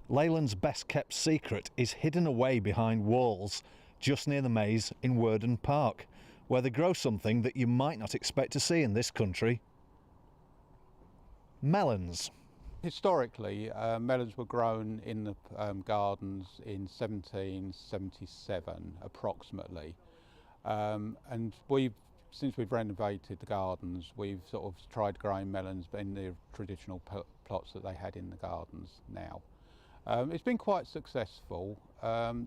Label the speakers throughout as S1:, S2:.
S1: Leyland's best kept secret is hidden away behind walls just near the maze in Worden Park, where they grow something that you might not expect to see in this country. Melons.
S2: Historically, melons were grown in the gardens in 1777 approximately, and since we've renovated the gardens, we've sort of tried growing melons in the traditional plots that they had in the gardens now. It's been quite successful.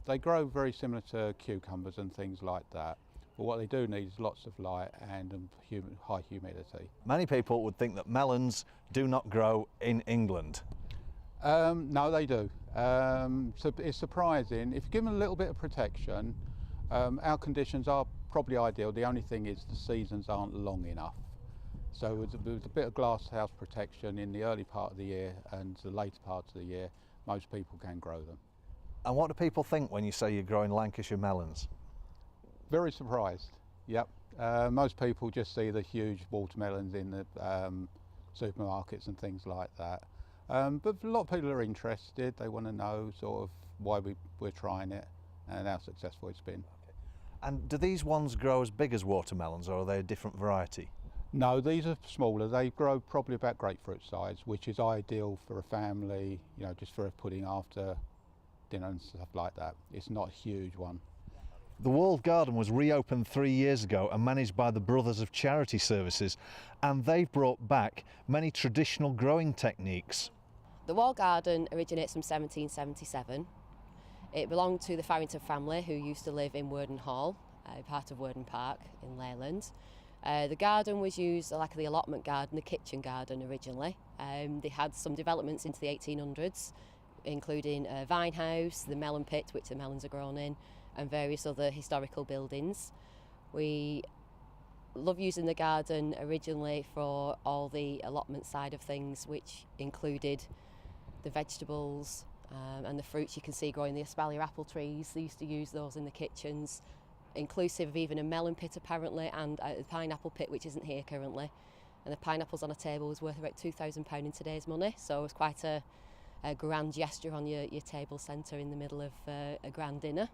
S2: They grow very similar to cucumbers and things like that, but what they do need is lots of light and high humidity.
S1: Many people would think that melons do not grow in England.
S2: No, they do. So it's surprising. If you give them a little bit of protection, our conditions are probably ideal. The only thing is the seasons aren't long enough. So with a bit of glasshouse protection in the early part of the year and the later parts of the year, most people can grow them.
S1: And what do people think when you say you're growing Lancashire melons?
S2: Very surprised, yep. Most people just see the huge watermelons in the supermarkets and things like that. But a lot of people are interested. They want to know sort of why we're trying it and how successful it's been.
S1: And do these ones grow as big as watermelons, or are they a different variety?
S2: No, these are smaller. They grow probably about grapefruit size, which is ideal for a family, you know, just for a pudding after dinner and stuff like that. It's not a huge one.
S1: The walled garden was reopened 3 years ago and managed by the Brothers of Charity Services, and they've brought back many traditional growing techniques.
S3: The walled garden originates from 1777. It belonged to the Farrington family, who used to live in Worden Hall, part of Worden Park in Leyland. The garden was used like the allotment garden, the kitchen garden originally. They had some developments into the 1800s, including a vine house, the melon pit, which the melons are grown in, and various other historical buildings. We love using the garden originally for all the allotment side of things, which included the vegetables and the fruits you can see growing, the espalier apple trees. They used to use those in the kitchens, inclusive of even a melon pit apparently, and a pineapple pit, which isn't here currently. And the pineapples on a table was worth about £2,000 in today's money, so it was quite a grand gesture on your table centre in the middle of a grand dinner.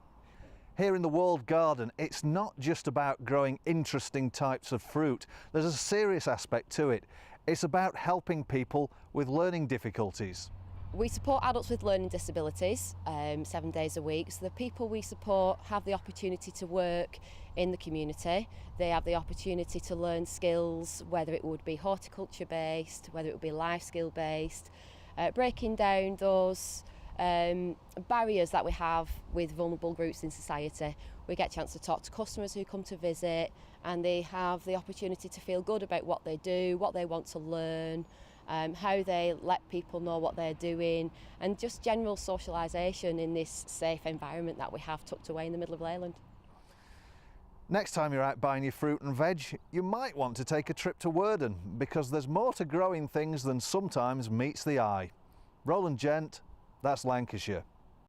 S1: Here in the walled garden, it's not just about growing interesting types of fruit. There's a serious aspect to it. It's about helping people with learning difficulties.
S3: We support adults with learning disabilities 7 days a week. So the people we support have the opportunity to work in the community. They have the opportunity to learn skills, whether it would be horticulture based, whether it would be life skill based, breaking down those barriers that we have with vulnerable groups in society. We get a chance to talk to customers who come to visit, and they have the opportunity to feel good about what they do, what they want to learn, how they let people know what they're doing, and just general socialisation in this safe environment that we have tucked away in the middle of Leyland.
S1: Next time you're out buying your fruit and veg, you might want to take a trip to Worden, because there's more to growing things than sometimes meets the eye. Roland Gent, that's Lancashire.